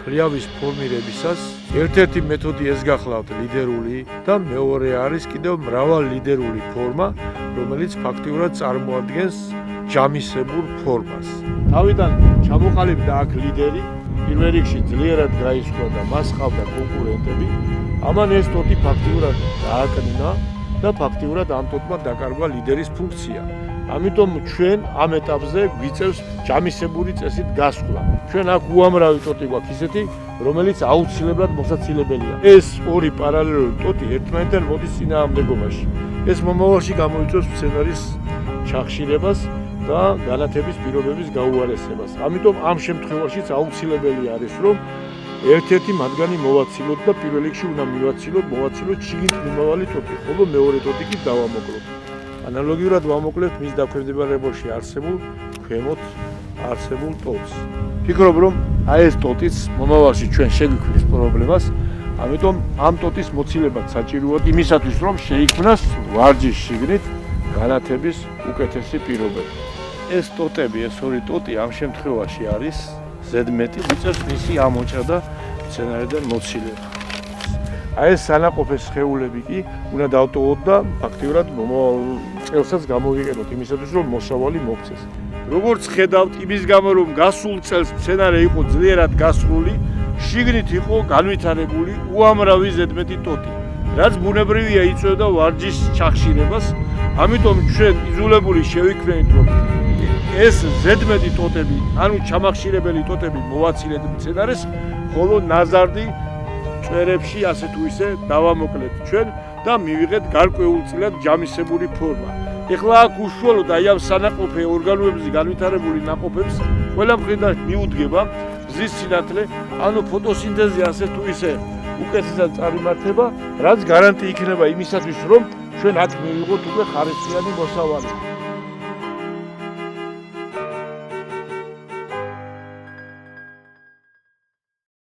ხლიავის ფორმირებისას ერთ-ერთი მეთოდი ეს გახლავთ ლიდერული და მეორე არის კიდევ მრავალ ლიდერული ფორმა, რომელიც ფაქტიურად წარმოადგენს ჯამისებურ ფორმას. თავიდან ჩამოყალიბდა აქ ლიდერი, პირველ რიგში ძლიერად გაისვრა და მას ჰყავდა კონკურენტები. ამან ეს ტოტი ფაქტიურად დააკნინა და ფაქტიურად ამ ტოტმა დაკარგვა ლიდერის ფუნქცია. ამიტომ ჩვენ ამ ეტაპზე გვიწევს ჯამისებური წესით გასვლა. ჩვენ აქ უამრავი ტოტი გვაქვს ისეთი, რომელიც აუცილებლად მოსაცილებელია. ეს ორი პარალელური ტოტი ერთმანეთთან მოდის წინააღმდეგობაში. ეს მომავალში გამოიწვევს სცენარის ჩახშირებას და განათების პირობების გაუარესებას. ამიტომ ამ შემთხვევაშიც აუცილებელი არის, რომ ერთ-ერთი მათგანი მოვაცილოთ და პირველ რიგში უნდა მოვაცილოთ შიგნით მიმავალი ტოტი, ხოლო მეორე ტოტი კი დავამოკლოთ. ანალოგიურად ვამოკლეთ მის დაქვემდებარებაში არსებულ ქვემოთ არსებულ ტოტს. ფიქრობ, რომ აი ეს ტოტიც მომავალში ჩვენ შეგვიქმნის პრობლემას, ამიტომ ამ ტოტის მოცილებაც საჭიროა იმისათვის, რომ შეიქმნას ვარჯიშის შიგნით განათების უკეთესი პირობები. ეს ტოტები, ეს ორი ტოტი ამ შემთხვევაში არის ზედმეტი, ვიწევს მისი ამოჭრა და სცენარიდან მოცილება. აი ეს სანაყოფე სხეულები კი უნდა დავტოვოთ და ფაქტიურად მომავალ წელსაც გამოვიყენოთ იმისათვის, რომ მოსავალი მოქცეს. როგორც ხედავთ, იმის გამო რომ გასულ წელს სცენარი იყო ძლიერად გასრული, შიგნით იყო განვითარებული უამრავი ზედმეტი ტოტი, რაც ბუნებრივია იწვევდა ვარჯიშის ჩახშირებას. ამიტომ ჩვენ იძულებული შევიქნებით, რომ ეს ზედმეტი ტოტები, ანუ ჩამახშირებელი ტოტები მოვაცილეთ სცენარს, ხოლო ნაზარდი წვერებში ასე თუ ისე დავამოკლეთ ჩვენ და მივიღეთ გარკვეულწილად ჯამისებური ფორმა. ეხლა აქ უშუალოდ აი ამ სანაყოფე ორგანოებზე განვითარებული ნაყოფებს ყველა მხრიდან მიუდგება მზის სინათლე, ანუ ფოტოსინთეზი ასე თუ ისე უკეთესად წარიმართება, რაც გარანტი იქნება იმისათვის, რომ ჩვენ აქ მივიღოთ უკვე ხარისხიანი მოსავალი.